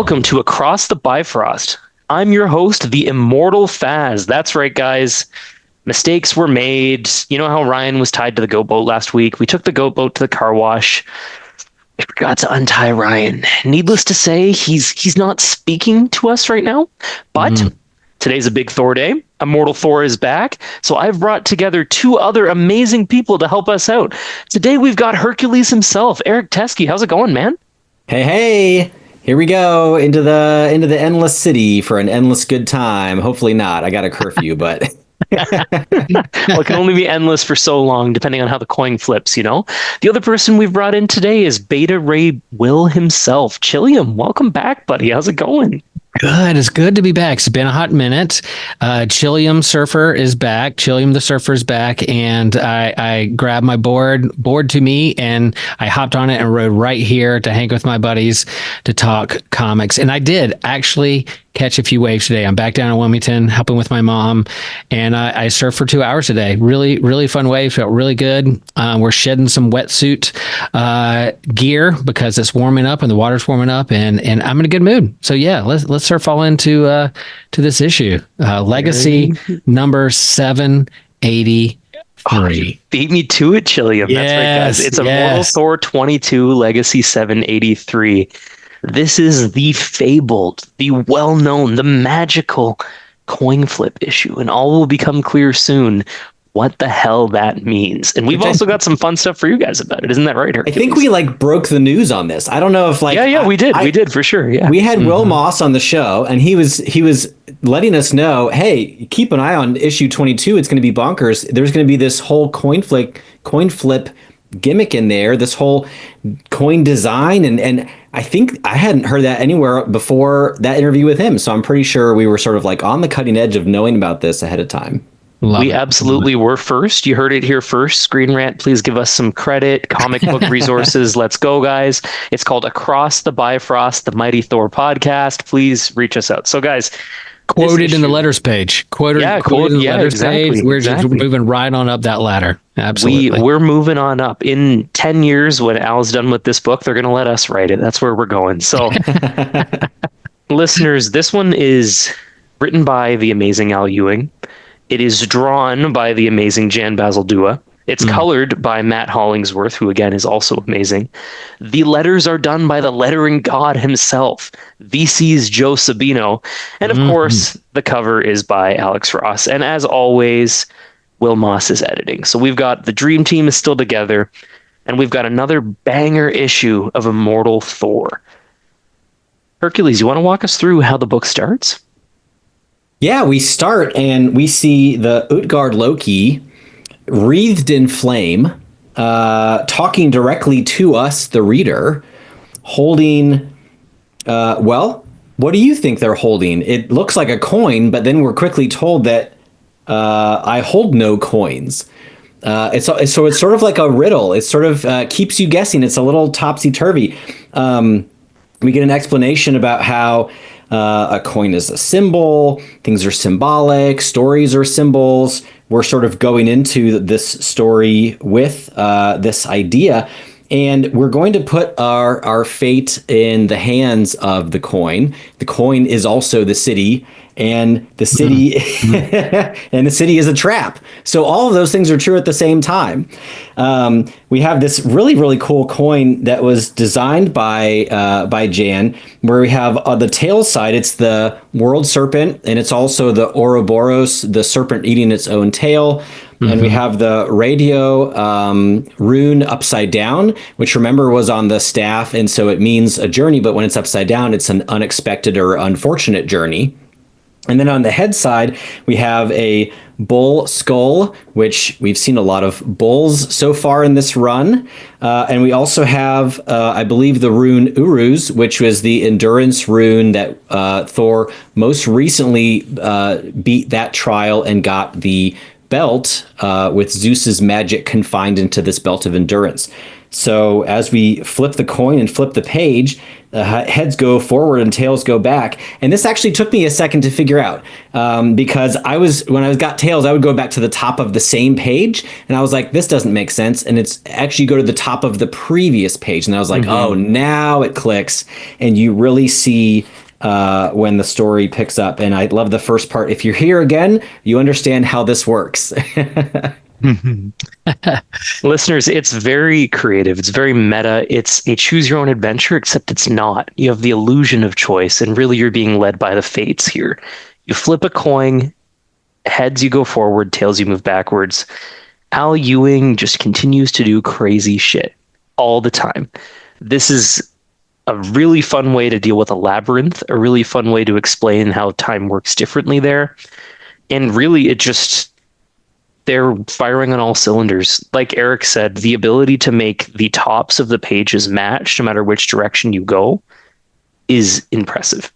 Welcome to Across the Bifrost. I'm your host, the Immortal Faz. That's right, guys. Mistakes were made. You know how Ryan was tied to the goat boat last week? We took the goat boat to the car wash. I forgot to untie Ryan. Needless to say, he's not speaking to us right now, but today's a big Thor day. Immortal Thor is back, so I've brought together two other amazing people to help us out. Today we've got Hercules himself, Eric Teskey. How's it going, man? Hey, here we go into the endless city for an endless good time. Hopefully not. I got a curfew, but Well, it can only be endless for so long, depending on how the coin flips, you know? The other person we've brought in today is Beta Ray Will himself. Chilliam, welcome back, buddy. How's it going? Good. It's good to be back. It's been a hot minute. Chilliam Surfer is back. Chilliam the Surfer is back. And I grabbed my board to me, and I hopped on it and rode right here to hang with my buddies to talk comics. And I did actually catch a few waves today. I'm back down in Wilmington helping with my mom, and I surfed for 2 hours today. Really, really fun wave. Felt really good. We're shedding some wetsuit gear because it's warming up and the water's warming up, and I'm in a good mood. So yeah, let's surf all into to this issue. Legacy number 783. Beat me to it, Chilliam. Yes, that's right, guys. It's Immortal Thor 22, Legacy 783. This is the fabled, the well-known, the magical coin flip issue, and all will become clear soon what the hell that means. And we've also got some fun stuff for you guys about it. Isn't that right, Hercules? I think we broke the news on this. I don't know if we did for sure. Yeah, we had Will Moss on the show, and he was letting us know, hey, keep an eye on issue 22. It's going to be bonkers. There's going to be this whole coin flip gimmick in there, this whole coin design, and I think I hadn't heard that anywhere before that interview with him. So I'm pretty sure we were sort of on the cutting edge of knowing about this ahead of time. We absolutely were first. You heard it here first. Screen Rant, please give us some credit. Comic book resources. Let's go, guys. It's called Across the Bifrost, the Mighty Thor podcast. Please reach us out. So, guys, quoted in the letters page. Quoted in the letters page. We're just moving right on up that ladder. Absolutely. We're moving on up. In 10 years, when Al's done with this book, they're going to let us write it. That's where we're going. So, listeners, this one is written by the amazing Al Ewing. It is drawn by the amazing Jan Basil Dua. It's colored by Matt Hollingsworth, who again is also amazing. The letters are done by the lettering god himself, VC's Joe Sabino. And of course, the cover is by Alex Ross. And as always, Will Moss is editing. So we've got the dream team is still together, and we've got another banger issue of Immortal Thor. Hercules, you want to walk us through how the book starts? Yeah, we start and we see the Utgard Loki wreathed in flame, talking directly to us, the reader, holding, what do you think they're holding? It looks like a coin, but then we're quickly told that I hold no coins. It's sort of like a riddle. It sort of keeps you guessing. It's a little topsy-turvy. We get an explanation about how a coin is a symbol, things are symbolic, stories are symbols. We're sort of going into this story with this idea, and we're going to put our fate in the hands of the coin. The coin is also the city, and the city and the city is a trap. So all of those things are true at the same time. We have this really, really cool coin that was designed by Jan, where we have the tail side, it's the world serpent, and it's also the Ouroboros, the serpent eating its own tail. And we have the radio rune upside down, which remember was on the staff, and so it means a journey, but when it's upside down, it's an unexpected or unfortunate journey. And then on the head side, we have a bull skull, which we've seen a lot of bulls so far in this run. And we also have, I believe, the rune Uruz, which was the endurance rune that Thor most recently beat that trial and got the belt with Zeus's magic confined into this belt of endurance. So as we flip the coin and flip the page, heads go forward and tails go back. And this actually took me a second to figure out, because when I got tails, I would go back to the top of the same page, and I was like, this doesn't make sense. And it's actually go to the top of the previous page, and I was like, oh, now it clicks, and you really see when the story picks up. And I love the first part. If you're here again, you understand how this works. Listeners, it's very creative. It's very meta. It's a choose your own adventure, except it's not. You have the illusion of choice, and really you're being led by the fates here. You flip a coin, heads you go forward, tails you move backwards. Al Ewing just continues to do crazy shit all the time. This is a really fun way to deal with a labyrinth, a really fun way to explain how time works differently there. And really, they're firing on all cylinders. Like Eric said, the ability to make the tops of the pages match no matter which direction you go is impressive.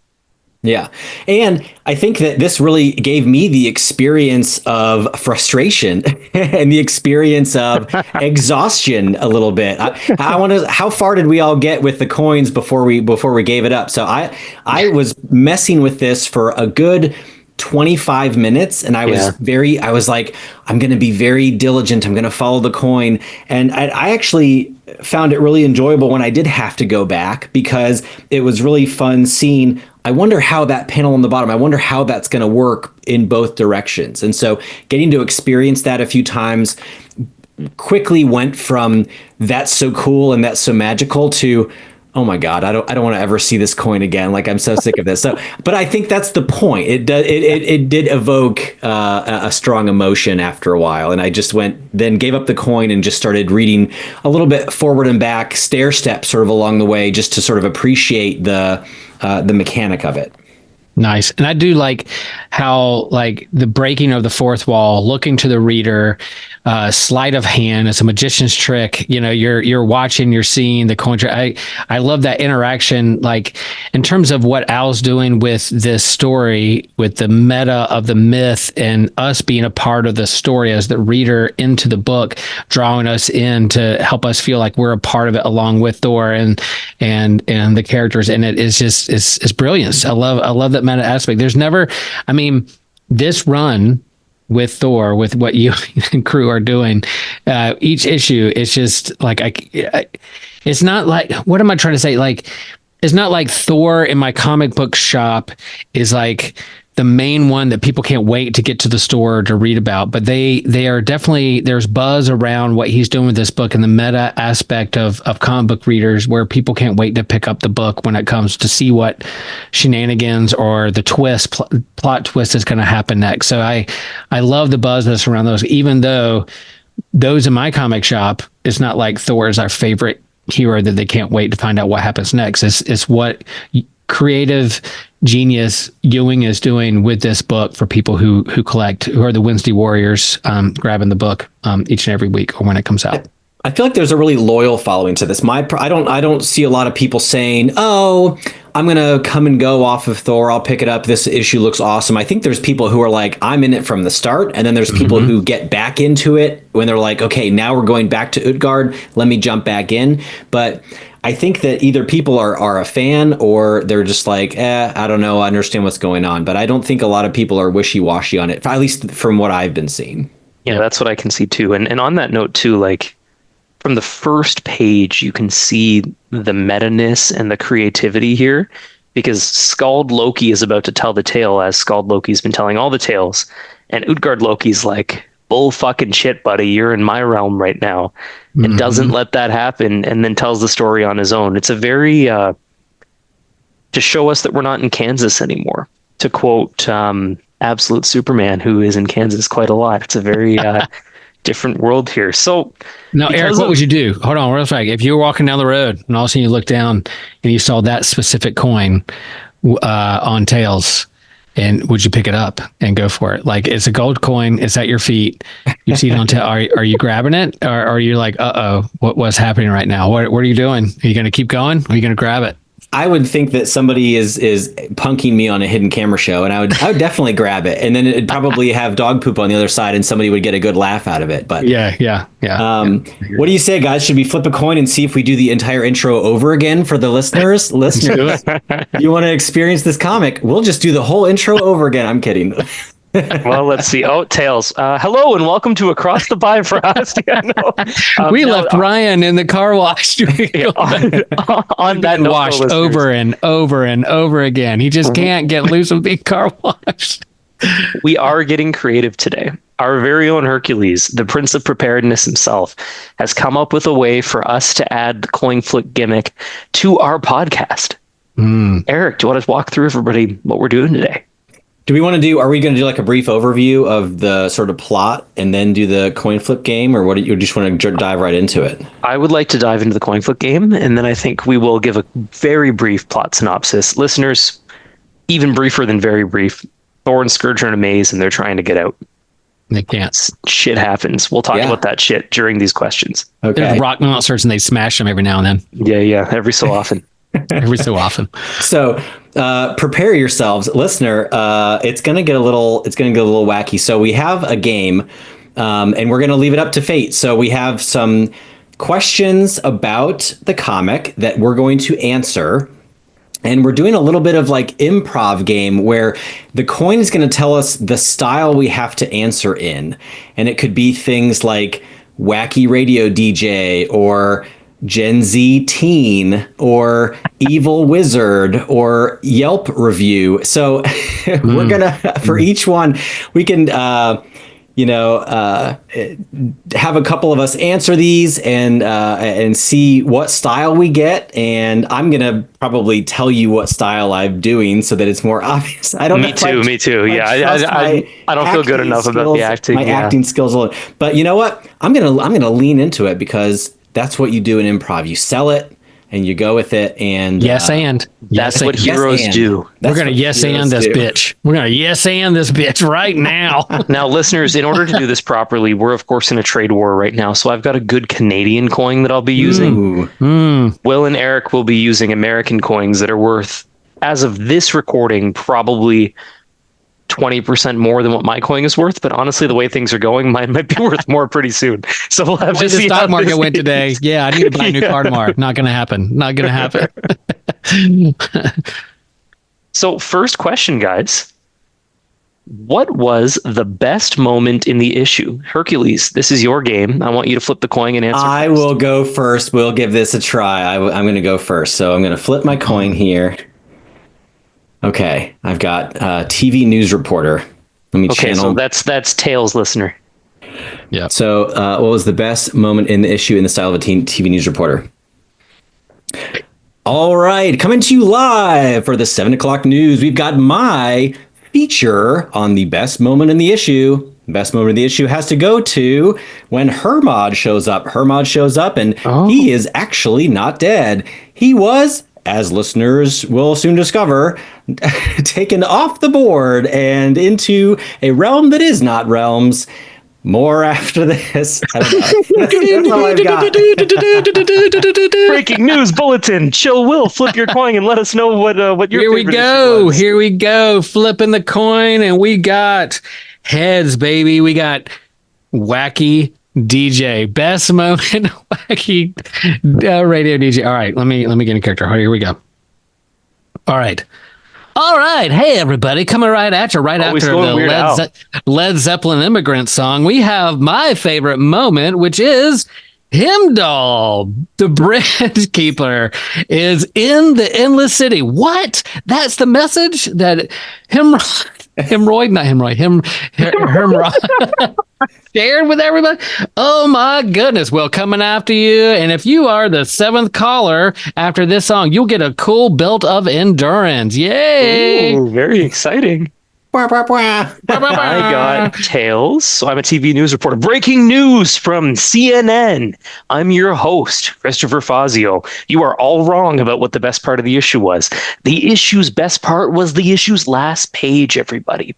Yeah. And I think that this really gave me the experience of frustration and the experience of exhaustion a little bit. I want to, how far did we all get with the coins before we gave it up? So I was messing with this for a good 25 minutes, and I was like, I'm going to be very diligent. I'm going to follow the coin. And I actually found it really enjoyable when I did have to go back, because it was really fun seeing, I wonder how that panel on the bottom, I wonder how that's going to work in both directions. And so getting to experience that a few times quickly went from that's so cool and that's so magical to, oh my God, I don't want to ever see this coin again. Like, I'm so sick of this. So, but I think that's the point. It did evoke a strong emotion after a while. And I just then gave up the coin and just started reading a little bit forward and back, stair steps sort of along the way, just to sort of appreciate the mechanic of it. Nice. And I do like how, like, the breaking of the fourth wall, looking to the reader, sleight of hand, it's a magician's trick. You know, you're watching, you're seeing the coin trick. I love that interaction, like, in terms of what Al's doing with this story, with the meta of the myth and us being a part of the story as the reader into the book, drawing us in to help us feel like we're a part of it along with Thor and the characters in it is just, it's brilliant. I love that meta aspect. There's never, I mean, this run with Thor, with what you and crew are doing, each issue, it's just like, it's not like, what am I trying to say? Like, it's not like Thor in my comic book shop is like the main one that people can't wait to get to the store to read about, but they are definitely, there's buzz around what he's doing with this book and the meta aspect of comic book readers, where people can't wait to pick up the book when it comes to see what shenanigans or the plot twist is going to happen next. So I love the buzz that's around those, even though those in my comic shop, it's not like Thor is our favorite hero that they can't wait to find out what happens next. It's what creative genius Ewing is doing with this book for people who collect, who are the Wednesday Warriors, grabbing the book each and every week or when it comes out. I feel like there's a really loyal following to this. I don't see a lot of people saying, "Oh, I'm gonna come and go off of Thor. I'll pick it up. This issue looks awesome." I think there's people who are like, "I'm in it from the start," and then there's people who get back into it when they're like, "Okay, now we're going back to Utgard. Let me jump back in." But I think that either people are a fan or they're just like, I don't know, I understand what's going on. But I don't think a lot of people are wishy-washy on it, at least from what I've been seeing. Yeah, that's what I can see too. And on that note too, like, from the first page, you can see the meta-ness and the creativity here, because Skald Loki is about to tell the tale, as Skald Loki's been telling all the tales. And Utgard Loki's like, bull fucking shit, buddy, you're in my realm right now. And doesn't let that happen, and then tells the story on his own. It's a very, to show us that we're not in Kansas anymore. To quote Absolute Superman, who is in Kansas quite a lot. It's a very different world here. So now, Eric, what would you do? Hold on, real fast. If you were walking down the road and all of a sudden you look down and you saw that specific coin on Tails, and would you pick it up and go for it? Like, it's a gold coin. It's at your feet. You see it on are you grabbing it? Or are you like, what's happening right now? What are you doing? Are you going to keep going? Or are you going to grab it? I would think that somebody is punking me on a hidden camera show, and I would definitely grab it, and then it'd probably have dog poop on the other side, and somebody would get a good laugh out of it. But yeah. What do you say, guys? Should we flip a coin and see if we do the entire intro over again for the listeners? Listeners, you want to experience this comic? We'll just do the whole intro over again. I'm kidding. Well, let's see. Oh, Tails. Hello and welcome to Across the Bifrost. We left Ryan in the car wash. On that note, washed over and over and over again. He just can't get loose of being car washed. We are getting creative today. Our very own Hercules, the Prince of Preparedness himself, has come up with a way for us to add the coin flip gimmick to our podcast. Eric, do you want to walk through everybody what we're doing today? Are we going to do like a brief overview of the sort of plot and then do the coin flip game, or what? You just want to dive right into it? I would like to dive into the coin flip game, and then I think we will give a very brief plot synopsis. Listeners, even briefer than very brief. Thor and Skurge are in a maze, and they're trying to get out. They can't. Shit happens. We'll talk about that shit during these questions. Okay. There's rock monsters, and they smash them every now and then. Yeah, every so often. Every so often. So prepare yourselves, listener. It's gonna get a little wacky. So we have a game, and we're gonna leave it up to fate. So we have some questions about the comic that we're going to answer. And we're doing a little bit of like improv game where the coin is going to tell us the style we have to answer in. And it could be things like wacky radio DJ or Gen Z teen or evil wizard or Yelp review. So we're going to, for each one, we can, have a couple of us answer these and see what style we get. And I'm going to probably tell you what style I'm doing so that it's more obvious. I don't know. Me too. Yeah. I don't feel good enough about the acting. My acting skills alone. But you know what? I'm going to lean into it because that's what you do in improv. You sell it and you go with it. And that's what heroes do. We're going to yes and this bitch. We're going to yes and this bitch right now. Now, listeners, in order to do this properly, we're of course in a trade war right now. So I've got a good Canadian coin that I'll be using. Will and Eric will be using American coins that are worth, as of this recording, probably 20% more than what my coin is worth, but honestly, the way things are going, mine might be worth more pretty soon. So we'll have to see. The stock market went today. Yeah, I need to buy a new car tomorrow. Not going to happen. So first question, guys. What was the best moment in the issue? Hercules, this is your game. I want you to flip the coin and answer. I will go first. We'll give this a try. I'm going to go first. So I'm going to flip my coin here. Okay, I've got TV news reporter. Let me channel. So that's Tails, listener. Yeah. So what was the best moment in the issue in the style of a TV news reporter? All right, coming to you live for the 7:00 news. We've got my feature on the best moment in the issue. Best moment in the issue has to go to when Hermod shows up. Hermod shows up, and he is actually not dead. He was, as listeners will soon discover, taken off the board and into a realm that is not realms. More after this. I don't know. That's all I've got. Breaking news bulletin. Chill Will, flip your coin and let us know what your Here we go. Here we go. Flipping the coin, and we got heads, baby. We got wacky DJ. Best moment, wacky radio DJ. All right, let me get in character. Here we go. All right. Hey, everybody. Coming right at you after the Led Zeppelin Immigrant song. We have my favorite moment, which is Heimdall, the bridge keeper, is in the Endless City. What? That's the message that Hemorrhoid shared with everybody. Oh my goodness. Well, coming after you. And if you are the 7th caller after this song, you'll get a cool belt of endurance. Yay. Ooh, very exciting. I got Tails. So I'm a TV news reporter. Breaking news from CNN. I'm your host, Christopher Fazio. You are all wrong about what the best part of the issue was. The issue's best part was the issue's last page, everybody.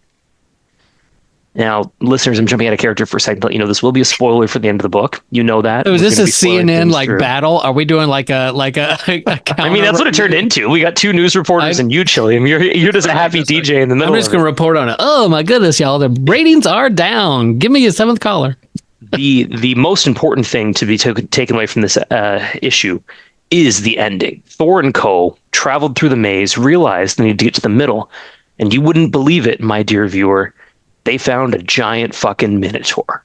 Now, listeners, I'm jumping out of character for a second to let you know this will be a spoiler for the end of the book. You know that. So is We're this gonna a be spoiling CNN things like through. battle? Are we doing like a I mean, that's what it turned into. We got two news reporters and you, Chilliam. You're just a happy DJ in the middle. I'm just going to report on it. Oh my goodness, y'all. The ratings are down. Give me a seventh caller. The most important thing to be taken away from this issue is the ending. Thor and co. traveled through the maze, realized they need to get to the middle, and you wouldn't believe it, my dear viewer. They found a giant fucking minotaur.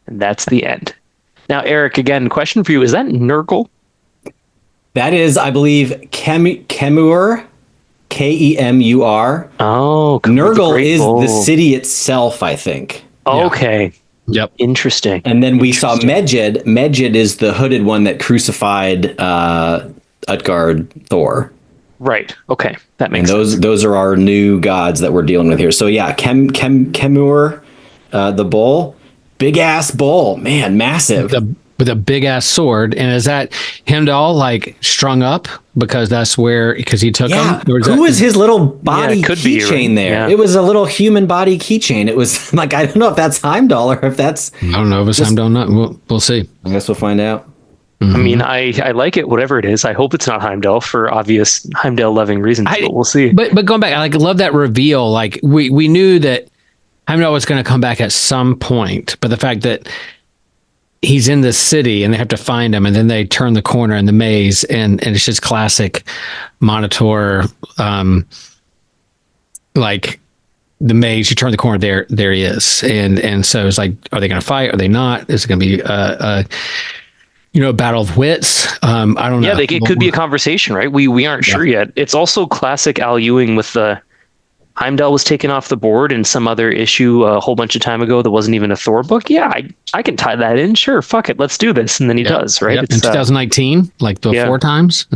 And that's the end. Now, Eric, again, question for you. Is that Nurgle? That is, I believe, Kemur, Kemur. Oh, Nurgle is the city itself, I think. Okay. Yep. Interesting. And then we saw Medjed. Medjed is the hooded one that crucified Utgard Thor. Right. Okay. That makes sense. Those are our new gods that we're dealing with here. So yeah, Kemur, the bull, big ass bull, man, massive. With a big ass sword. And is that Heimdall like strung up because he took him? Who was his little body keychain there? Yeah. It was a little human body keychain. It was like, I don't know if that's Heimdall or if that's... I don't know if it's Heimdall or not. We'll see. I guess we'll find out. I mean, I like it, whatever it is. I hope it's not Heimdall for obvious Heimdall-loving reasons, but we'll see. But going back, I love that reveal. Like, we knew that Heimdall was going to come back at some point, but the fact that he's in the city and they have to find him, and then they turn the corner in the maze, and it's just classic Minotaur, like the maze. You turn the corner, there he is, and so it's like, are they going to fight? Are they not? Is it going to be a battle of wits? I don't know. Yeah, it could be a conversation, right? We aren't sure yet. It's also classic Al Ewing with the Heimdall was taken off the board in some other issue a whole bunch of time ago that wasn't even a Thor book. Yeah, I can tie that in. Sure, fuck it, let's do this. And then he does, right? Yep. In 2019, like before times.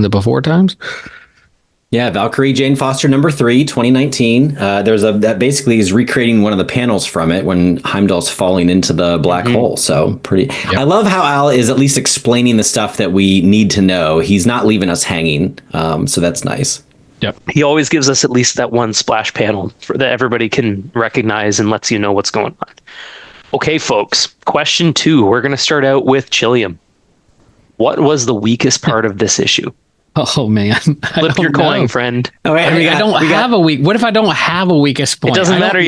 Yeah, Valkyrie Jane Foster #3, 2019. That basically is recreating one of the panels from it when Heimdall's falling into the black hole. So pretty. Yep. I love how Al is at least explaining the stuff that we need to know. He's not leaving us hanging. So that's nice. Yep. He always gives us at least that one splash panel that everybody can recognize and lets you know what's going on. Okay, folks. Question 2. We're going to start out with Chilliam. What was the weakest part of this issue? Oh man! Flip your coin, friend. Oh, wait, I don't have a weak. What if I don't have a weakest point? It doesn't matter.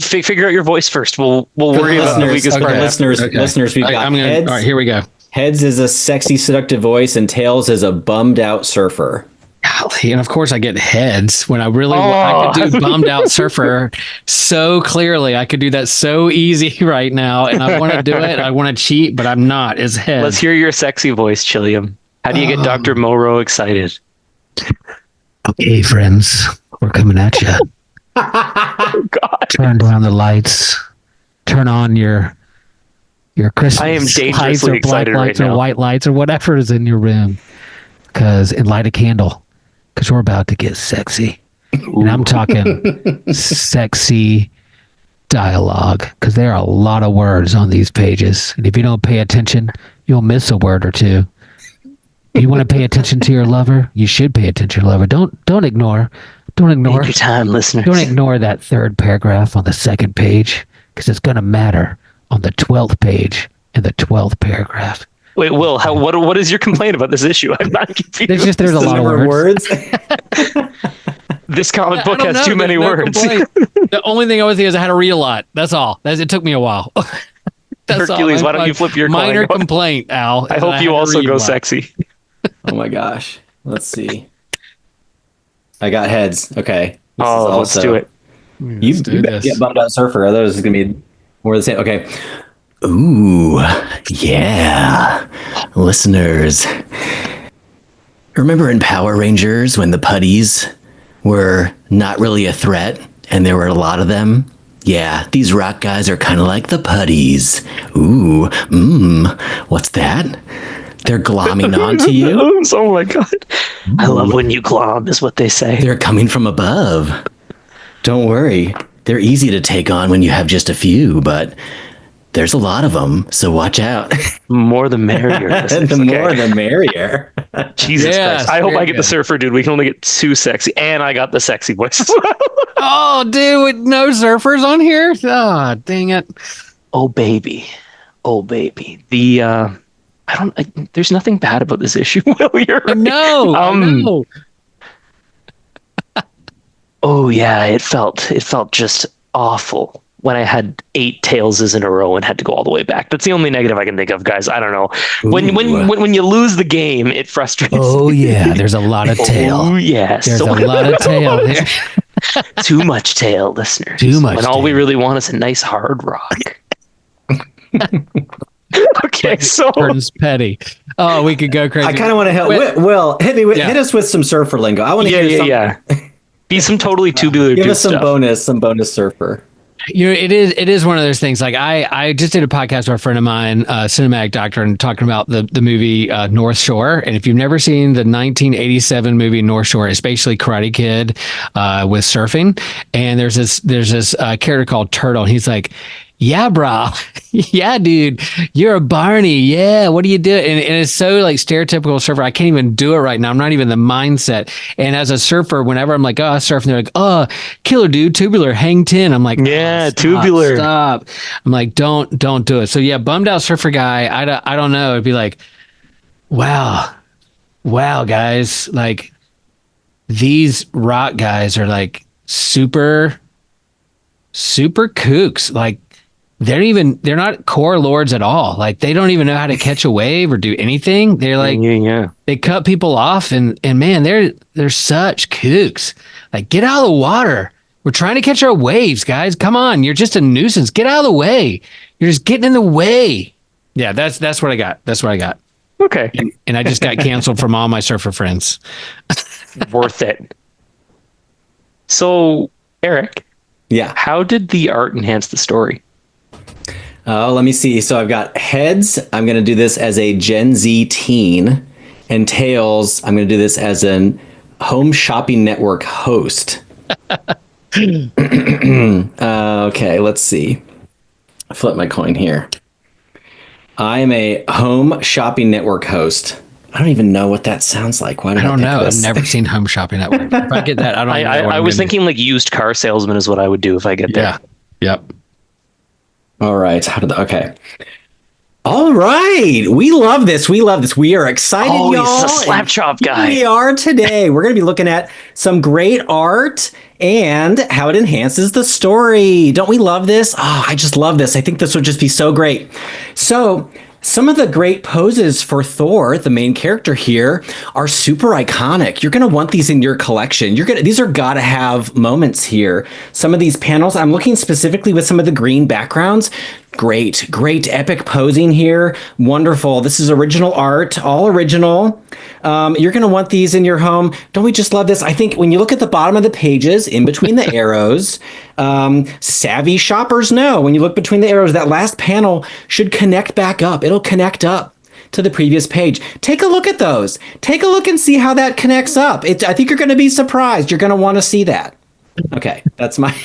Figure out your voice first. We'll worry about the weakest part. Listeners, we've got heads. All right, here we go. Heads is a sexy, seductive voice, and tails is a bummed out surfer. Golly, and of course I get heads when I could do bummed out surfer so clearly. I could do that so easy right now, and I want to do it. I want to cheat, but I'm not. It's heads. Let's hear your sexy voice, Chilliam. How do you get Dr. Moro excited? Okay, friends, we're coming at you. Oh, God. Turn down the lights. Turn on your Christmas I am lights dangerously or black excited lights right now. or white lights or whatever is in your room. And light a candle, because we're about to get sexy. Ooh. And I'm talking sexy dialogue, because there are a lot of words on these pages. And if you don't pay attention, you'll miss a word or two. You want to pay attention to your lover? You should pay attention to your lover. Don't ignore. Take your time, listeners. Don't ignore that third paragraph on the second page, because it's going to matter on the 12th page and the 12th paragraph. Wait, Will, what is your complaint about this issue? I'm not confused. There's a lot of words. This comic book has too many words. The only thing I was thinking is I had to read a lot. That's all. It took me a while. Hercules, why don't you flip your minor coin? complaint, Al. I hope you also go sexy. Oh my gosh. Let's see. I got heads. Okay. Let's do it. You get bummed out surfer. I thought it was going to be more of the same. Okay. Ooh, yeah. Listeners, remember in Power Rangers when the putties were not really a threat and there were a lot of them? Yeah, these rock guys are kind of like the putties. Ooh, what's that? They're glomming onto you? Oh my God. I love when you glom, is what they say. They're coming from above. Don't worry. They're easy to take on when you have just a few, but there's a lot of them, so watch out. More the merrier. The more the merrier. Jesus Christ. I hope I get the surfer, dude. We can only get 2 sexy. And I got the sexy voice as well. Oh, dude, with no surfers on here? Oh, dang it. Oh, baby. Oh, baby. There's nothing bad about this issue, Will. You're right. No, no. Oh, yeah. It felt just awful when I had 8 tails in a row and had to go all the way back. That's the only negative I can think of, guys. I don't know. When you lose the game, it frustrates me. Oh, yeah. There's a lot of tail. Oh, yes. There's a lot of tail here. Too much tail, listeners. Too much. When all we really want is a nice hard rock. Okay, so Burton's petty. Oh, we could go crazy. I kind of want to help. Will, hit us with some surfer lingo. I want to hear something. Yeah. Be some totally tubular. Give us some bonus surfer. It is one of those things. Like I just did a podcast with a friend of mine, cinematic doctor, and talking about the movie North Shore. And if you've never seen the 1987 movie North Shore, it's basically Karate Kid with surfing. And there's this character called Turtle, and he's like, "Yeah, bro. Yeah, dude. You're a Barney. Yeah. What do you do?" And it's so like stereotypical surfer. I can't even do it right now. I'm not even the mindset. And as a surfer, whenever I'm like, "Oh, surfing," they're like, "Oh, killer, dude. Tubular, hang 10." I'm like, "Yeah, stop, tubular. Stop." I'm like, don't do it. So yeah, bummed out surfer guy. I don't know. It'd be like, wow, guys. Like these rock guys are like super kooks. Like, they're not core lords at all. Like they don't even know how to catch a wave or do anything. They're like, they cut people off and man, they're such kooks. Like, get out of the water. We're trying to catch our waves, guys. Come on. You're just a nuisance. Get out of the way. You're just getting in the way. Yeah, that's what I got. That's what I got. Okay. And I just got canceled from all my surfer friends. Worth it. So, Eric. Yeah. How did the art enhance the story? Oh, let me see. So I've got heads. I'm going to do this as a Gen Z teen. And tails, I'm going to do this as an home shopping network host. Okay, let's see. Flip my coin here. I am a home shopping network host. I don't even know what that sounds like. Why did I don't know. this? I've never seen Home Shopping Network. If I get that, I don't know. I was thinking like used car salesman is what I would do if I get there. Yeah. Yep. All right. Okay. All right. We love this. We are excited, y'all. He's a slap chop guy. We are today. We're going to be looking at some great art and how it enhances the story. Don't we love this? Oh, I just love this. I think this would just be so great. So, some of the great poses for Thor, the main character here, are super iconic. You're going to want these in your collection. These are gotta have moments here. Some of these panels, I'm looking specifically with some of the green backgrounds. Great epic posing here. Wonderful. This is original art, all original. You're going to want these in your home. Don't we just love this? I think when you look at the bottom of the pages, in between the arrows, savvy shoppers know when you look between the arrows, that last panel should connect back up. It'll connect up to the previous page. Take a look at those. Take a look and see how that connects up. I think you're going to be surprised. You're going to want to see that. Okay, that's my...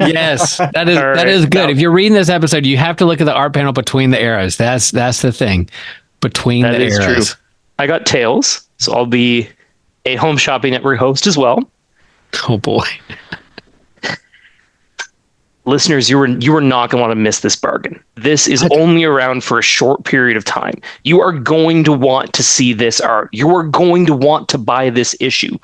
Yes, that is good. No. If you're reading this episode, you have to look at the art panel between the arrows. That's the thing. Between the arrows. True. I got tails, so I'll be a home shopping network host as well. Oh boy. Listeners, you are not going to want to miss this bargain. This is only around for a short period of time. You are going to want to see this art. You are going to want to buy this issue.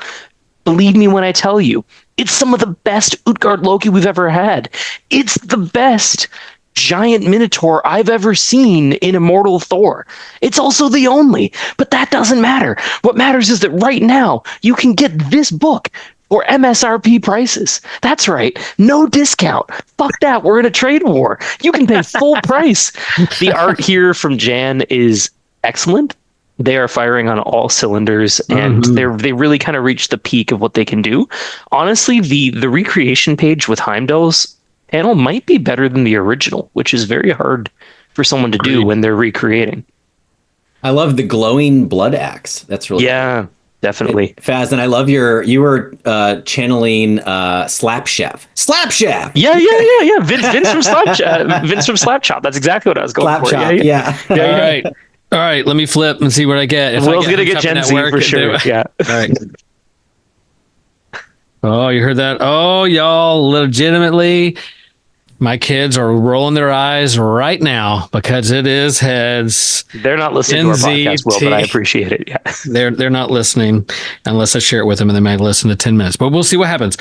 Believe me when I tell you, it's some of the best Utgard Loki we've ever had. It's the best giant minotaur I've ever seen in Immortal Thor. It's also the only, but that doesn't matter. What matters is that right now you can get this book for MSRP prices. That's right. No discount. Fuck that. We're in a trade war. You can pay full price. The art here from Jan is excellent. They are firing on all cylinders, and they really kind of reached the peak of what they can do. Honestly, the recreation page with Heimdall's panel might be better than the original, which is very hard for someone to do when they're recreating. I love the glowing blood axe. That's really cool. definitely. Faz, and I love you were channeling Slap Chef. Slap Chef. Yeah. Vince from Vince from Slap Chop. That's exactly what I was going Slap for. Chop. Yeah. All right. Let me flip and see what I get. If Will's gonna get Gen Z for sure. Yeah. All right. Oh, you heard that? Oh, y'all, legitimately, my kids are rolling their eyes right now because it is heads. They're not listening to our podcast, Will, but I appreciate it. Yeah. They're not listening unless I share it with them, and they might listen to 10 minutes. But we'll see what happens.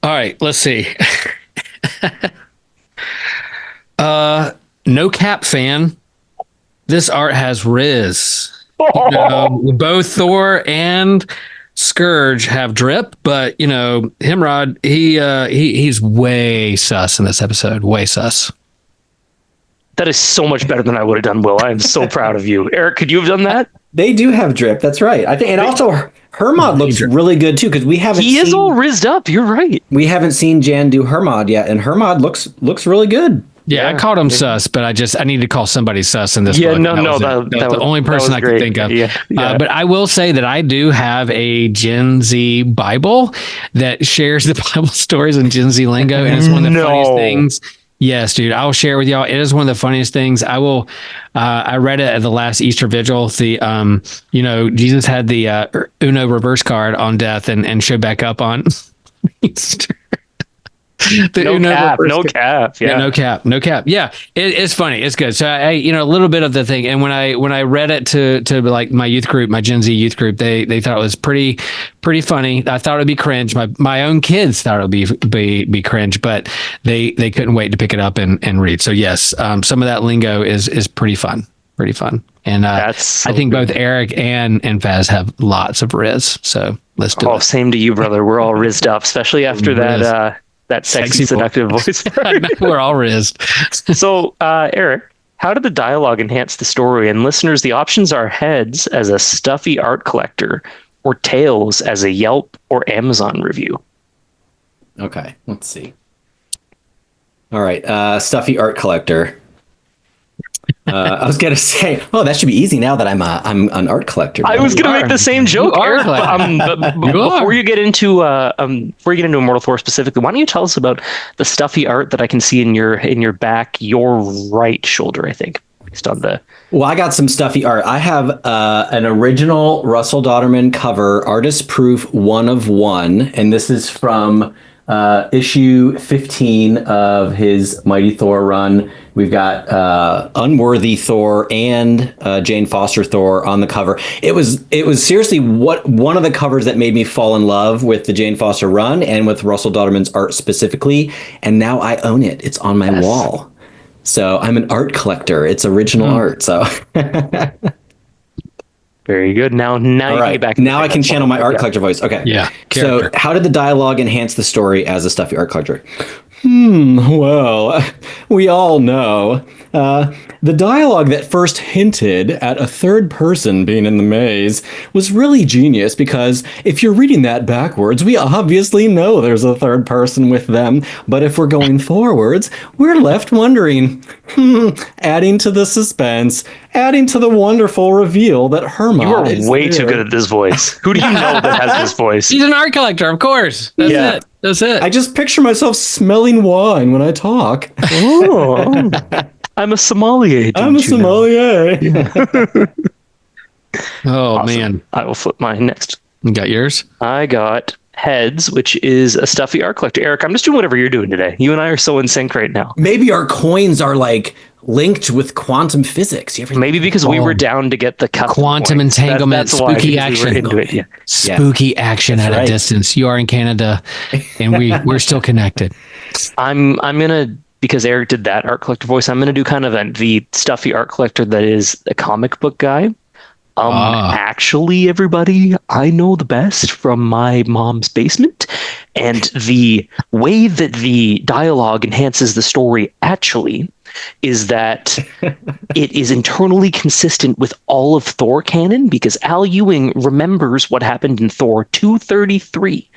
All right, let's see. No cap fan. This art has Riz. Both Thor and Skurge have drip, but Himrod, he's way sus in this episode. Way sus. That is so much better than I would have done, Will. I am so proud of you. Eric, could you have done that? They do have drip. That's right. I think, and also Hermod looks really good too because we haven't. He is all rizzed up. You're right. We haven't seen Jan do Hermod yet, and Hermod looks really good. Yeah, I called him sus, but I need to call somebody sus in this book. That was the only person I could think of. Yeah. But I will say that I do have a Gen Z Bible that shares the Bible stories in Gen Z lingo, and it's one of the funniest things. Yes, dude, I'll share it with y'all. It is one of the funniest things. I will. I read it at the last Easter Vigil. The Jesus had the Uno reverse card on death and showed back up on Easter. No cap. No cap. Yeah, it's funny. It's good. So I a little bit of the thing. And when I read it to like my youth group, my Gen Z youth group, they thought it was pretty funny. I thought it'd be cringe. My own kids thought it would be cringe, but they couldn't wait to pick it up and read. So yes, some of that lingo is pretty fun. And I think both Eric and Faz have lots of Riz. So let's do it. Same to you, brother. We're all rizzed up, especially after that sexy seductive voice. We're all rizzed. So, Eric, how did the dialogue enhance the story? And listeners, the options are heads as a stuffy art collector or tails as a Yelp or Amazon review. Okay, let's see. All right, stuffy art collector. I was gonna say, that should be easy now that I'm an art collector. I was gonna make the same joke, Eric. But before you get into Immortal Thor specifically, why don't you tell us about the stuffy art that I can see in your back, your right shoulder, I think, based on the. Well, I got some stuffy art. I have an original Russell Dauterman cover, artist proof 1 of 1, and this is from issue 15 of his Mighty Thor run. We've got Unworthy Thor and Jane Foster Thor on the cover. It was seriously one of the covers that made me fall in love with the Jane Foster run and with Russell Dauterman's art specifically. And now I own it. It's on my wall. So I'm an art collector. It's original art. So very good. Now you can get back. Now I can channel my art collector voice. Okay. Yeah. So how did the dialogue enhance the story as a stuffy art collector? Well, we all know. The dialogue that first hinted at a third person being in the maze was really genius because if you're reading that backwards, we obviously know there's a third person with them. But if we're going forwards, we're left wondering, adding to the suspense, adding to the wonderful reveal that Hermod is You are way too good at this voice. Who do you know that has this voice? He's an art collector, of course. That's it. I just picture myself smelling wine when I talk. Oh, I'm a sommelier. I'm a sommelier. Oh, awesome. Man. I will flip mine next. You got yours? I got heads, which is a stuffy art collector. Eric, I'm just doing whatever you're doing today. You and I are so in sync right now. Maybe our coins are like linked with quantum physics. Maybe because we were down to get the quantum points. Entanglement, That's why, spooky action. We were into it, yeah. Spooky action at a distance. You are in Canada, and we're still connected. I'm gonna, because Eric did that art collector voice, I'm gonna do kind of the stuffy art collector that is a comic book guy. Actually, everybody, I know the best from my mom's basement, and the way that the dialogue enhances the story actually is that it is internally consistent with all of Thor canon, because Al Ewing remembers what happened in Thor 233,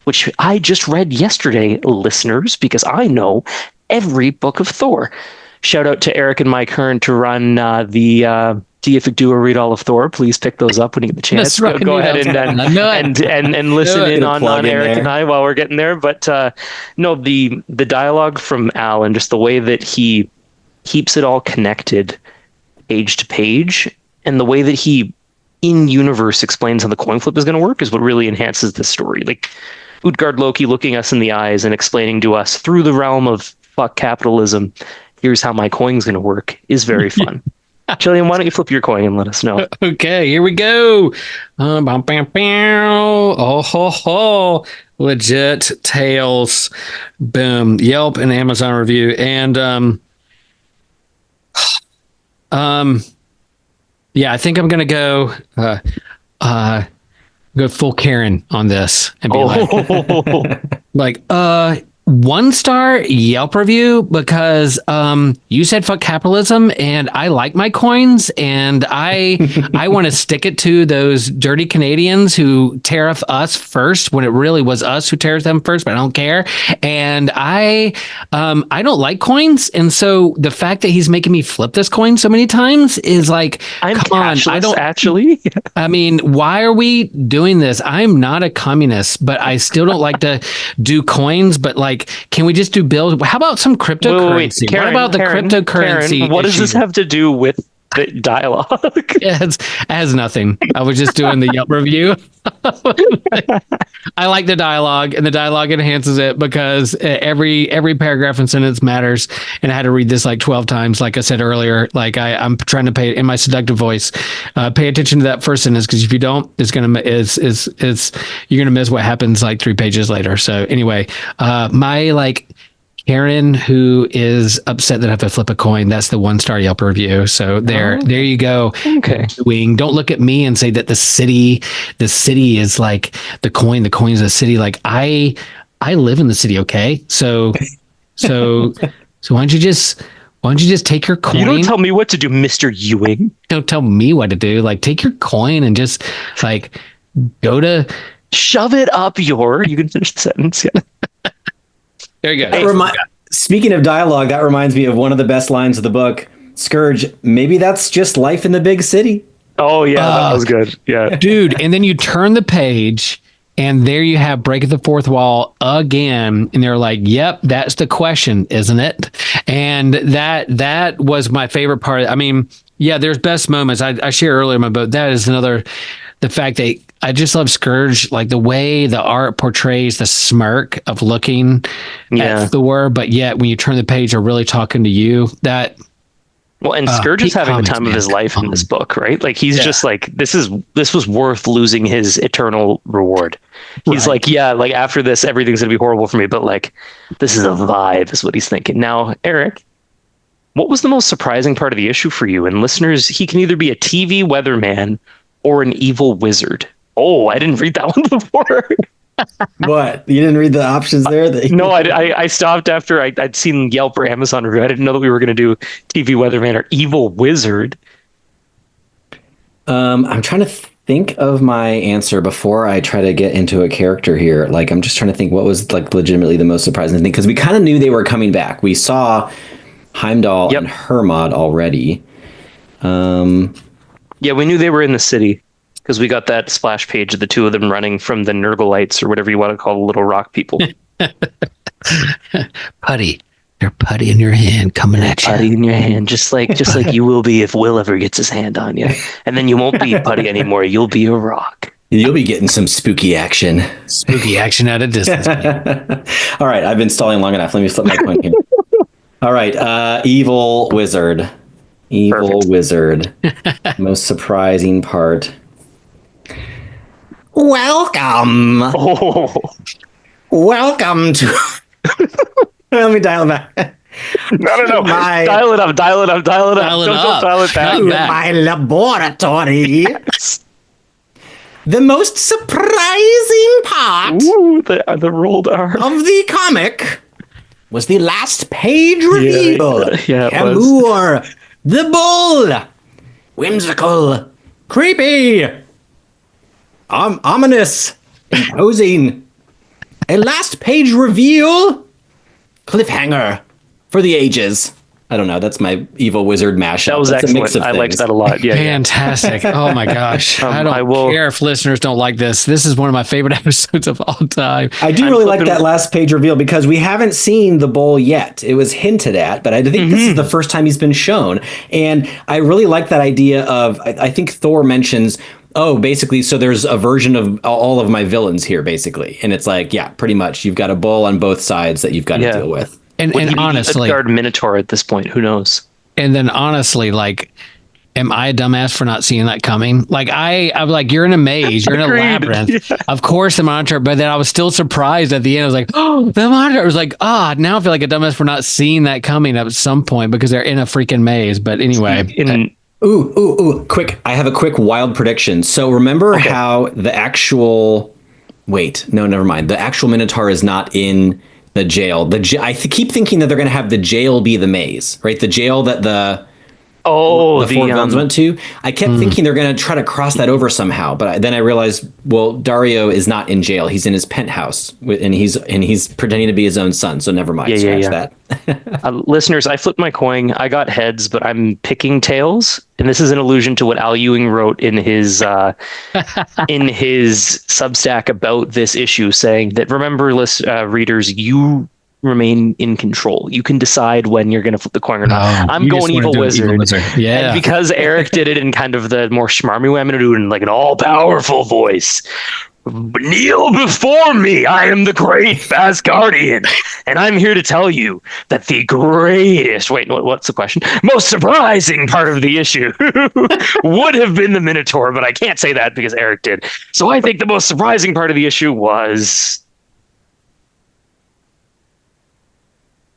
which I just read yesterday, listeners, because I know every book of Thor. Shout out to Eric and my current to run the deific duo read all of Thor, please pick those up when you get the chance. Go ahead and listen in on Eric and I while we're getting there. But no, the dialogue from Al and just the way that he keeps it all connected page to page, and the way that he in universe explains how the coin flip is going to work is what really enhances the story. Like Utgard Loki looking us in the eyes and explaining to us through the realm of fuck capitalism, here's how my coin's going to work, is very fun. Jillian, why don't you flip your coin and let us know? Okay, here we go. Oh ho ho! Legit Tales. Boom. Yelp and Amazon review. And yeah, I think I'm gonna go go full Karen on this and be like 1-star Yelp review because you said fuck capitalism and I like my coins and I want to stick it to those dirty Canadians who tariff us first when it really was us who tariffed them first, but I don't care. And I don't like coins, and so the fact that he's making me flip this coin so many times is like, I'm come on, I don't actually. I mean, why are we doing this? I'm not a communist, but I still don't like to do coins, but like, can we just do bills? How about some cryptocurrency? Karen, what about the cryptocurrency? Karen, what does this have to do with the dialogue? It has nothing. I was just doing the Yelp review. I like the dialogue, and the dialogue enhances it because every paragraph and sentence matters. And I had to read this like 12 times, like I said earlier. Like I'm trying to pay in my seductive voice. Pay attention to that first sentence, because if you don't, you're gonna miss what happens like 3 pages later. So anyway, my like Karen, who is upset that I have to flip a coin, that's the 1-star Yelp review. So there you go. Okay. Wing. Don't look at me and say that the city is like the coin. The coin is the city. Like I live in the city. Okay. So why don't you just take your coin? You don't tell me what to do, Mr. Ewing. Don't tell me what to do. Like, take your coin and just like go to shove it up your. You can finish the sentence. Yeah. There you go. Speaking of dialogue, that reminds me of one of the best lines of the book. Skurge, maybe that's just life in the big city. Oh, yeah, that was good. Yeah. Dude, and then you turn the page, and there you have break the fourth wall again. And they're like, yep, that's the question, isn't it? And that was my favorite part. I mean, yeah, there's best moments. I shared earlier in my book. That is another, the fact that I just love Skurge, like the way the art portrays the smirk of looking at Thor, but yet when you turn the page, they're really talking to you. And Skurge is having the time of his life in this book, right? Like he's just like, this was worth losing his eternal reward. He's like, yeah, like after this, everything's gonna be horrible for me, but like, this is a vibe, is what he's thinking. Now, Eric, what was the most surprising part of the issue for you? And listeners, he can either be a TV weatherman or an evil wizard. Oh, I didn't read that one before. What? You didn't read the options there? No, I stopped after I'd seen Yelp or Amazon review. I didn't know that we were going to do TV weatherman or evil wizard. I'm trying to think of my answer before I try to get into a character here. Like, I'm just trying to think what was like legitimately the most surprising thing, because we kind of knew they were coming back. We saw Heimdall and Hermod already. Yeah, we knew they were in the city because we got that splash page of the two of them running from the Nurgleites, or whatever you want to call the little rock people. Putty. Your putty in your hand coming at you. Putty in your hand, just like you will be if Will ever gets his hand on you. And then you won't be putty anymore. You'll be a rock. You'll be getting some spooky action. Spooky action at a distance. All right, I've been stalling long enough. Let me flip my coin here. All right, evil wizard. Evil wizard. Most surprising part. Welcome. Oh. Welcome to. Let me dial back. No. Dial it up. Don't dial it back. My laboratory. The most surprising part the rolled R of the comic was the last page reveal. Yeah, Hamur, the bull. Whimsical, creepy, ominous, imposing. A last page reveal, cliffhanger for the ages. I don't know. That's my evil wizard mashup. That was That's excellent. a mix of I liked things. that a lot. Yeah, Fantastic. Oh my gosh. I don't care if listeners don't like this. This is one of my favorite episodes of all time. I do really like that last page reveal because we haven't seen the bowl yet. It was hinted at, but I think this is the first time he's been shown. And I really like that idea of, I think Thor mentions, oh, basically, so there's a version of all of my villains here, basically. And it's like, yeah, pretty much. You've got a bowl on both sides that you've got to deal with. And honestly, Utgard Minotaur at this point, who knows? And then honestly, like, am I a dumbass for not seeing that coming? Like I'm like, you're in a maze, you're in a labyrinth. Yeah. Of course the monitor, but then I was still surprised at the end. I was like, oh, the monitor. I was like, now I feel like a dumbass for not seeing that coming at some point because they're in a freaking maze. But anyway. Ooh, quick. I have a quick wild prediction. So remember how the actual, never mind. The actual Minotaur is not in the jail. I keep thinking that they're going to have the jail be the maze, right? The jail that the four villains went to. I kept thinking they're going to try to cross that over somehow, but then I realized, well, Dario is not in jail. He's in his penthouse, and he's pretending to be his own son. So never mind. Scratch that. Listeners, I flipped my coin. I got heads, but I'm picking tails, and this is an allusion to what Al Ewing wrote in his Substack about this issue, saying that remember, readers, you remain in control. You can decide when you're going to flip the coin or not. I'm going evil wizard. Yeah. And because Eric did it in kind of the more schmarmy way, I'm going to do it in like an all-powerful voice. Kneel before me. I am the great Asgardian. And I'm here to tell you that the greatest, what's the question? Most surprising part of the issue would have been the Minotaur, but I can't say that because Eric did. So I think the most surprising part of the issue was...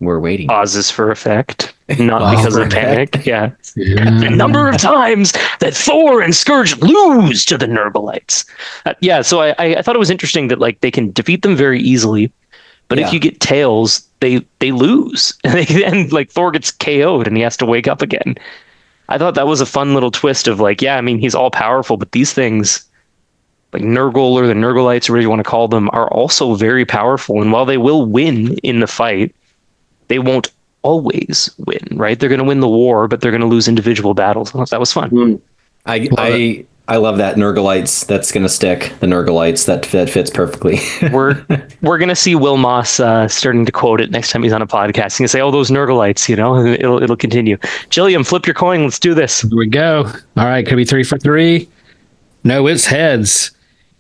We're waiting. Pauses for effect, not because of panic. Yeah. The number of times that Thor and Skurge lose to the Nurglites. So I thought it was interesting that like they can defeat them very easily, but if you get tails, they lose, and like Thor gets KO'd and he has to wake up again. I thought that was a fun little twist of like, yeah, I mean he's all powerful, but these things, like Nurgle or the Nurglites, or whatever you want to call them, are also very powerful, and while they will win in the fight, they won't always win, right? They're going to win the war, but they're going to lose individual battles. That was fun. I love that. Nurglites, that's going to stick. The Nurglites, that fits perfectly. We're going to see Will Moss starting to quote it next time he's on a podcast. He's going to say, oh, those Nurglites, and it'll continue. Jilliam, flip your coin. Let's do this. Here we go. All right. Could be 3 for 3. No, it's heads.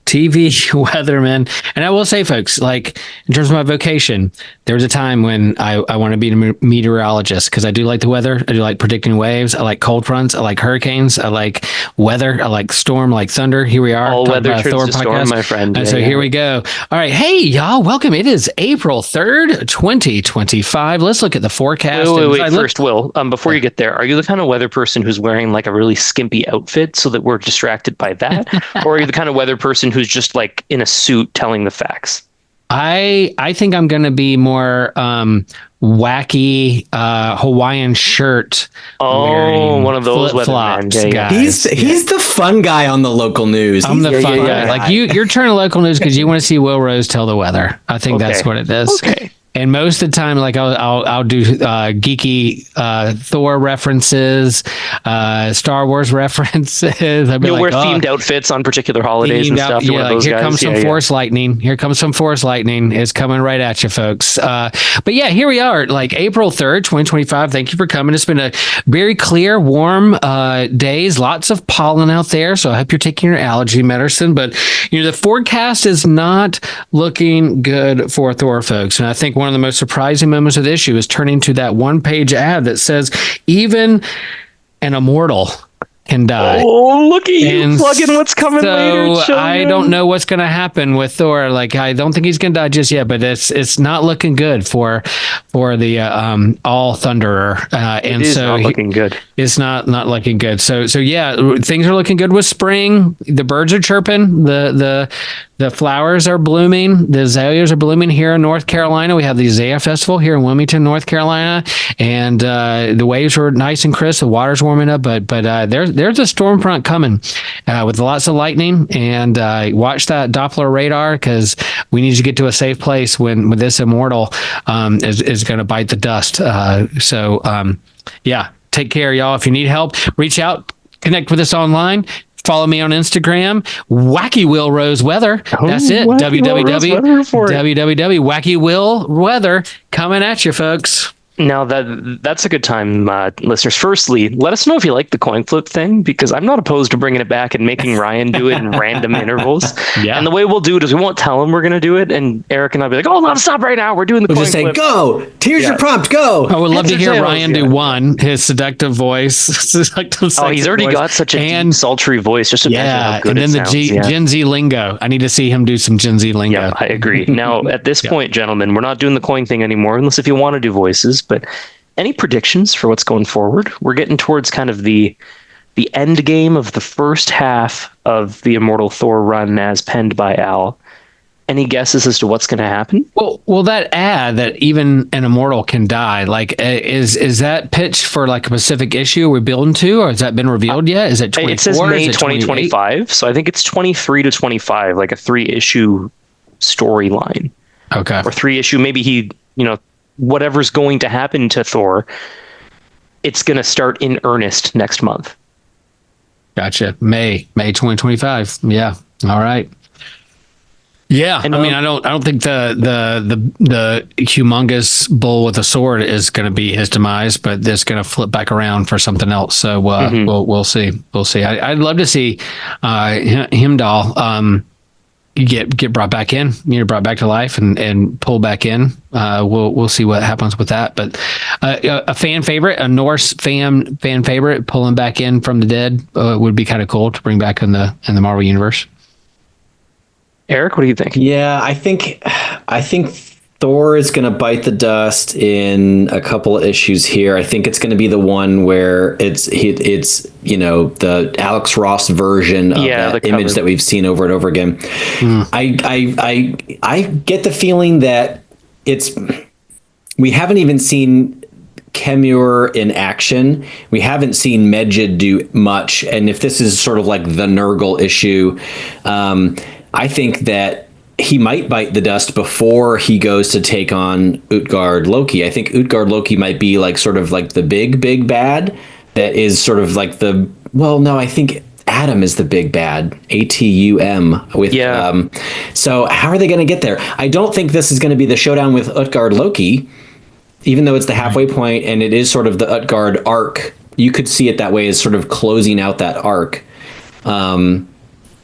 TV weatherman. And I will say, folks, like in terms of my vocation, there was a time when I want to be a meteorologist because I do like the weather. I do like predicting waves. I like cold fronts. I like hurricanes. I like weather. I like storm, like thunder. Here we are. All weather turns to storm, my friend. And so here we go. All right. Hey, y'all. Welcome. It is April 3rd, 2025. Let's look at the forecast. Wait. First, Will, before you get there, are you the kind of weather person who's wearing like a really skimpy outfit so that we're distracted by that? Or are you the kind of weather person who's just like in a suit telling the facts? I think I'm going to be more wacky Hawaiian shirt. Oh, one of those weathermen. Yeah. He's the fun guy on the local news. I'm the fun guy. Like you're turning local news because you want to see Will Rose tell the weather. I think that's what it is. Okay. And most of the time, like I'll do geeky Thor references, Star Wars references. You'll wear themed outfits on particular holidays and stuff. Yeah, like here comes some Force lightning. Here comes some Force lightning. It's coming right at you, folks. But yeah, here we are, like April 3rd, 2025. Thank you for coming. It's been a very clear, warm days. Lots of pollen out there. So I hope you're taking your allergy medicine. But the forecast is not looking good for Thor, folks. And I think one of the most surprising moments of the issue is turning to that one-page ad that says even an immortal can die. Oh, look at you plugging what's coming later. So I don't know what's going to happen with Thor. Like, I don't think he's going to die just yet, but it's not looking good for the All Thunderer. It is not looking good. It's not looking good. So yeah, things are looking good with spring. The birds are chirping. The flowers are blooming. The azaleas are blooming here in North Carolina. We have the Azalea Festival here in Wilmington, North Carolina, and the waves were nice and crisp. The water's warming up, but there's a storm front coming with lots of lightning. And watch that Doppler radar, because we need to get to a safe place when this immortal is going to bite the dust. Yeah. Take care, y'all. If you need help, reach out, connect with us online. Follow me on Instagram, Wacky Will Rose Weather. That's it. www. Wacky Will Weather coming at you, folks. Now that's a good time, listeners. Firstly, let us know if you like the coin flip thing, because I'm not opposed to bringing it back and making Ryan do it in random intervals. Yeah. And the way we'll do it is we won't tell him we're going to do it, and Eric and I'll be like, "Oh, no, stop right now. We're doing the coin flip." We'll just say, "Go. Here's your prompt. Go." I would love to hear Ryan do one. His seductive voice. He's already got such a deep, sultry voice. Just imagine how good and then it sounds. Gen Z lingo. I need to see him do some Gen Z lingo. Yeah, I agree. Now, at this point, gentlemen, we're not doing the coin thing anymore, unless if you want to do voices, but any predictions for what's going forward? We're getting towards kind of the end game of the first half of the Immortal Thor run as penned by Al. Any guesses as to what's going to happen? Well, that ad that even an immortal can die, like, is that pitched for like a specific issue we're building to, or has that been revealed yet? Is it 24? It says May 2025, so I think it's 23 to 25, like a 3-issue storyline. Okay. Or 3-issue, maybe whatever's going to happen to Thor, it's going to start in earnest next month. Gotcha. May 2025. Yeah. All right. Yeah. And, I mean, I don't think the humongous bull with a sword is going to be his demise, but it's going to flip back around for something else. So we'll see. We'll see. I'd love to see Heimdall get brought back in, brought back to life and pulled back in. We'll see what happens with that. But a fan favorite, a Norse fan favorite, pulling back in from the dead would be kind of cool to bring back in the Marvel universe. Eric, what do you think? Yeah, I think Thor is going to bite the dust in a couple of issues here. I think it's going to be the one where it's the Alex Ross version of that image that we've seen over and over again. I get the feeling that we haven't even seen Kemur in action. We haven't seen Medjed do much. And if this is sort of like the Nurgle issue, I think that he might bite the dust before he goes to take on Utgard Loki. I think Utgard Loki might be like sort of like the big bad that is sort of like I think Adam is the big bad, ATUM with so how are they going to get there? I don't think this is going to be the showdown with Utgard Loki, even though it's the halfway point and it is sort of the Utgard arc. You could see it that way, as sort of closing out that arc.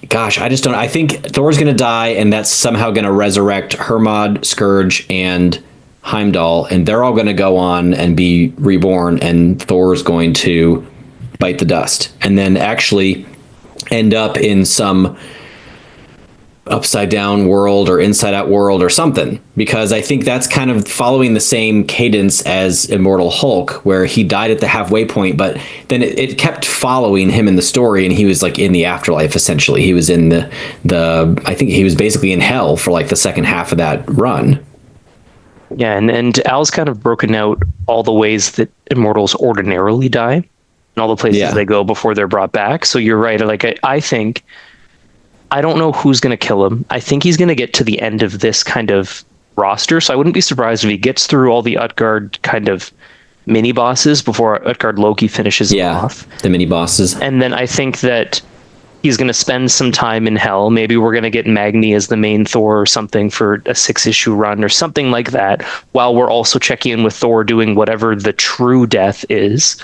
Gosh, I just don't. I think Thor's going to die, and that's somehow going to resurrect Hermod, Skurge, and Heimdall, and they're all going to go on and be reborn, and Thor's going to bite the dust, and then actually end up in some upside down world or inside out world or something, because I think that's kind of following the same cadence as Immortal Hulk, where he died at the halfway point, but then it kept following him in the story, and he was like in the afterlife. Essentially, he was in the I think he was basically in hell for like the second half of that run. Yeah, and Al's kind of broken out all the ways that immortals ordinarily die and all the places they go before they're brought back. So you're right. Like I think, I don't know who's going to kill him. I think he's going to get to the end of this kind of roster, so I wouldn't be surprised if he gets through all the Utgard kind of mini bosses before Utgard Loki finishes him off. The mini bosses. And then I think that he's going to spend some time in hell. Maybe we're going to get Magni as the main Thor or something for a 6-issue run or something like that, while we're also checking in with Thor doing whatever the true death is.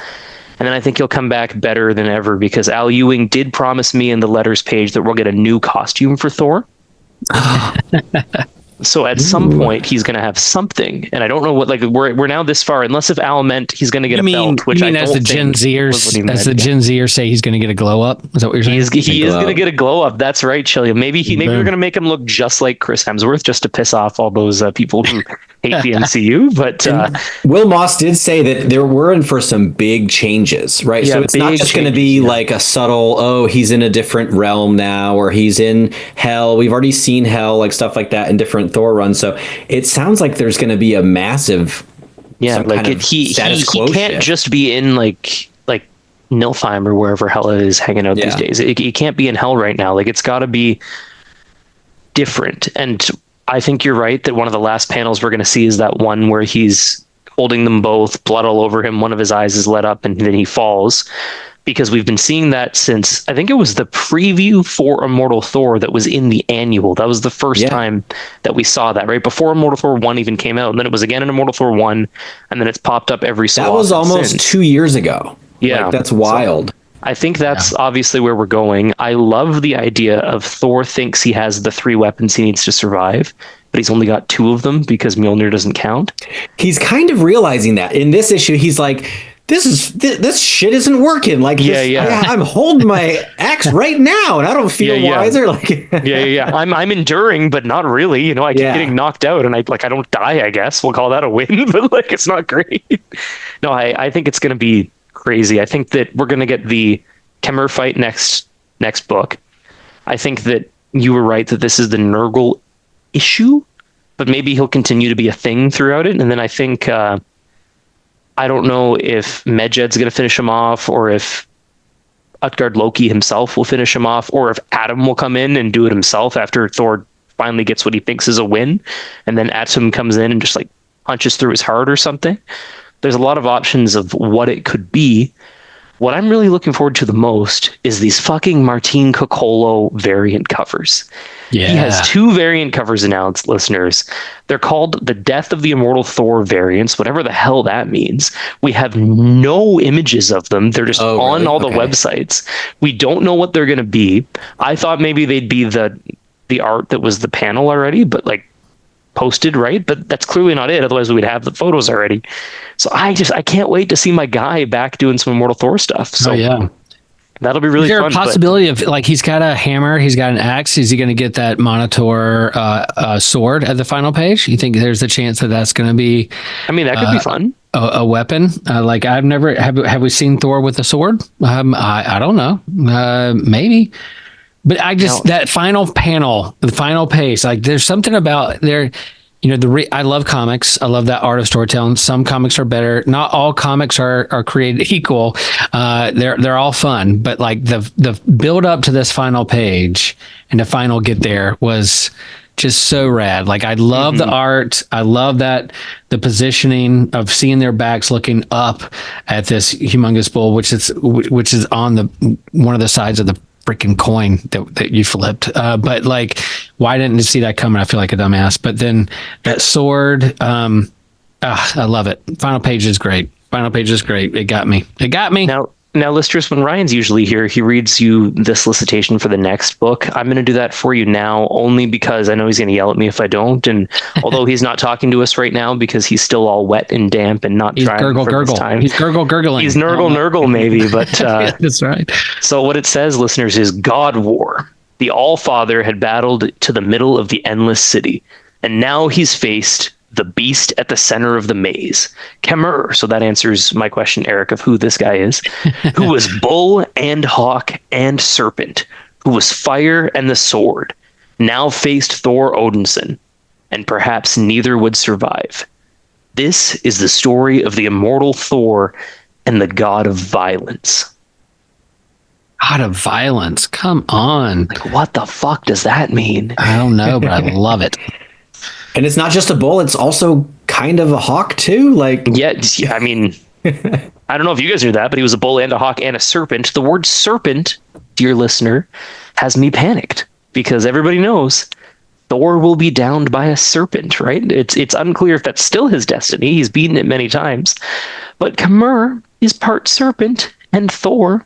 And then I think he'll come back better than ever, because Al Ewing did promise me in the letters page that we'll get a new costume for Thor. So at some point he's going to have something, and I don't know what. Like we're now this far, unless if Al meant he's going to get a belt, which I don't think. Gen Zers say he's going to get a glow up. Is that what you're saying? He is going to get a glow up. That's right, Chilliam. Maybe we're going to make him look just like Chris Hemsworth, just to piss off all those people who hate the MCU, but Will Moss did say that there were in for some big changes, right? Yeah, so it's not big just going to changes, be like a subtle, oh, he's in a different realm now, or he's in hell. We've already seen hell, like stuff like that in different Thor runs. So it sounds like there's going to be a massive, yeah, some like kind of status quo he can't shift. just be in like Nilfheim or wherever hell is hanging out these days. He can't be in hell right now. Like, it's got to be different. And I think you're right that one of the last panels we're going to see is that one where he's holding them both, blood all over him, one of his eyes is lit up, and then he falls. Because we've been seeing that since, I think it was the preview for Immortal Thor that was in the annual. That was the first time that we saw that, right? Before Immortal Thor 1 even came out. And then it was again in Immortal Thor 1, and then it's popped up every so often. That was almost since. 2 years ago. Yeah. Like, that's wild. So, I think that's obviously where we're going. I love the idea of Thor thinks he has the 3 weapons he needs to survive, but he's only got 2 of them because Mjolnir doesn't count. He's kind of realizing that in this issue. He's like, this shit isn't working. Like, I'm holding my axe right now, and I don't feel wiser. Like, I'm enduring, but not really. You know, I keep getting knocked out, and I don't die. I guess we'll call that a win, but like, it's not great. No, I think it's going to be crazy. I think that we're going to get the Kemmer fight next book. I think that you were right that this is the Nurgle issue, but maybe he'll continue to be a thing throughout it. And then I think I don't know if Medjed's going to finish him off, or if Utgard Loki himself will finish him off, or if Adam will come in and do it himself after Thor finally gets what he thinks is a win, and then Atom comes in and just like punches through his heart or something. There's a lot of options of what it could be. What I'm really looking forward to the most is these fucking Martin Coccolo variant covers. Yeah. He has 2 variant covers announced, listeners. They're called the Death of the Immortal Thor variants, whatever the hell that means. We have no images of them. They're just on all the websites. We don't know what they're going to be. I thought maybe they'd be the art that was the panel already, but like posted, right? But that's clearly not it. Otherwise, we'd have the photos already. So I can't wait to see my guy back doing some Immortal Thor stuff. So that'll be really fun. Is there a possibility of, like, he's got a hammer, he's got an axe, is he going to get that Monitor sword at the final page? You think there's a chance that that's going to be? I mean, that could be fun. A weapon. Like, I've never have we seen Thor with a sword? I don't know. Maybe. But that final panel, the final page, like, there's something about there, you know, I love comics. I love that art of storytelling. Some comics are better. Not all comics are created equal. They're all fun, but like the build up to this final page and the final get there was just so rad. Like, I love the art. I love that the positioning of seeing their backs looking up at this humongous bull, which is on one of the sides of the freaking coin that you flipped. But like, why didn't you see that coming? I feel like a dumbass. But then that sword, I love it. Final page is great. It got me. Now, listeners, when Ryan's usually here, he reads you the solicitation for the next book. I'm going to do that for you now, only because I know he's going to yell at me if I don't. And although he's not talking to us right now because he's still all wet and damp and not trying for his time. He's gurgling. He's nurgle maybe, but yeah, that's right. So what it says, listeners, is God War. The All-Father had battled to the middle of the endless city, and now he's faced the beast at the center of the maze, Kemmer. So that answers my question, Eric, of who this guy is, who was bull and hawk and serpent, who was fire and the sword, now faced Thor Odinson, and perhaps neither would survive. This is the story of the immortal Thor and the god of violence. God of violence. Come on. Like, what the fuck does that mean? I don't know, but I love it. And it's not just a bull, it's also kind of a hawk too. Like, yeah, I mean, I don't know if you guys knew that, but he was a bull and a hawk and a serpent. The word serpent, dear listener, has me panicked because everybody knows Thor will be downed by a serpent, right? It's unclear if that's still his destiny. He's beaten it many times. But Kemmer is part serpent, and Thor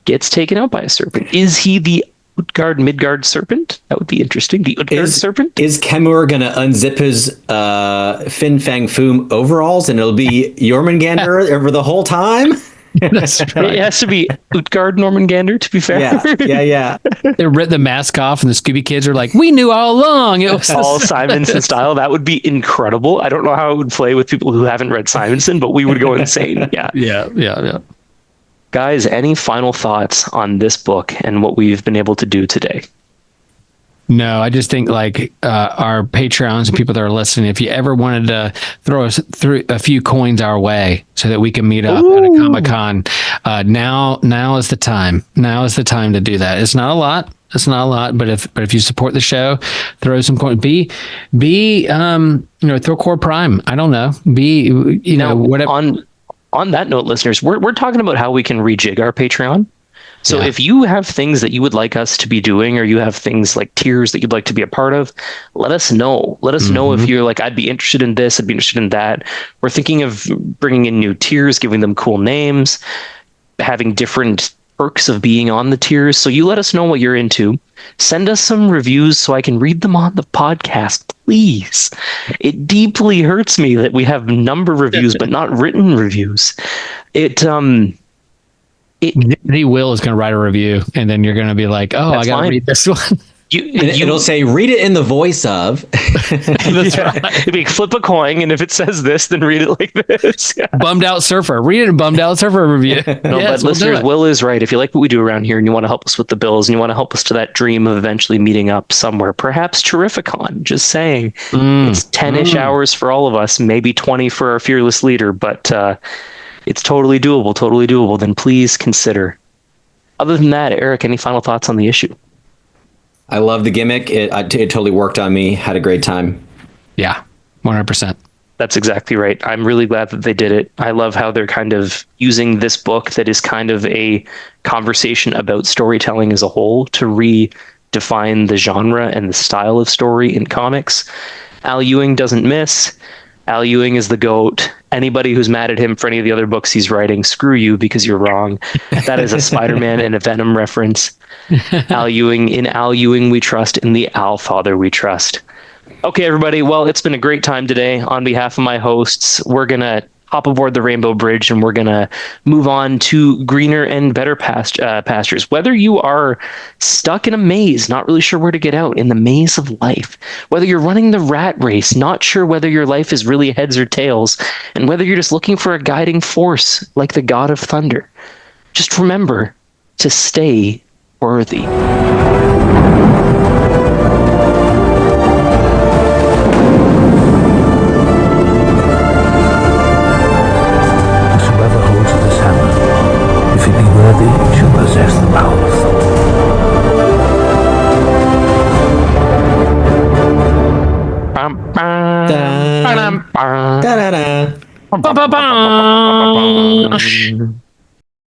gets taken out by a serpent. Is he the Utgard Midgard serpent? That would be interesting. The Utgard serpent? Is Kemur going to unzip his Fin Fang Foom overalls and it'll be Jormungandr over the whole time? That's right. It has to be Utgard Normangander, to be fair. Yeah. They ripped the mask off, and the Scooby Kids are like, "We knew all along." It was All Simonson style. That would be incredible. I don't know how it would play with people who haven't read Simonson, but we would go insane. Yeah. yeah. Guys, any final thoughts on this book and what we've been able to do today? No, I just think like our Patreons and people that are listening, if you ever wanted to throw us through a few coins our way so that we can meet up at a Comic-Con, now is the time. Now is the time to do that. It's not a lot. But if you support the show, throw some coins. Throw Core Prime. I don't know. Whatever. On that note, listeners, we're talking about how we can rejig our Patreon. So if you have things that you would like us to be doing, or you have things like tiers that you'd like to be a part of, let us know. Let us know if you're like, I'd be interested in this, I'd be interested in that. We're thinking of bringing in new tiers, giving them cool names, having different perks of being on the tiers. So you let us know what you're into. Send us some reviews so I can read them on the podcast, please. It deeply hurts me that we have number reviews, but not written reviews. Will is going to write a review, and then you're going to be like, "Oh, I got to read this one." It'll say, "Read it in the voice of." That's right. It'd be flip a coin, and if it says this, then read it like this. Bummed Out Surfer. Read it in Bummed Out Surfer review. No, yes, but listeners, Will is right. If you like what we do around here, and you want to help us with the bills, and you want to help us to that dream of eventually meeting up somewhere, perhaps Terrificon. Just saying, it's 10-ish hours for all of us, maybe 20 for our fearless leader, but. It's totally doable. Then please consider. Other than that, Eric, any final thoughts on the issue? I love the gimmick. It totally worked on me. Had a great time. Yeah, 100%. That's exactly right. I'm really glad that they did it. I love how they're kind of using this book that is kind of a conversation about storytelling as a whole to redefine the genre and the style of story in comics. Al Ewing doesn't miss. Al Ewing is the GOAT. Anybody who's mad at him for any of the other books he's writing, screw you, because you're wrong. That is a Spider-Man and a Venom reference. Al Ewing, in Al Ewing we trust, in the Al Father we trust. Okay, everybody. Well, it's been a great time today. On behalf of my hosts, we're going to hop aboard the Rainbow Bridge, and we're going to move on to greener and better pastures. Whether you are stuck in a maze, not really sure where to get out in the maze of life, whether you're running the rat race, not sure whether your life is really heads or tails, and whether you're just looking for a guiding force like the God of Thunder, just remember to stay worthy. Shall possess the power of Thor. Da-da-da.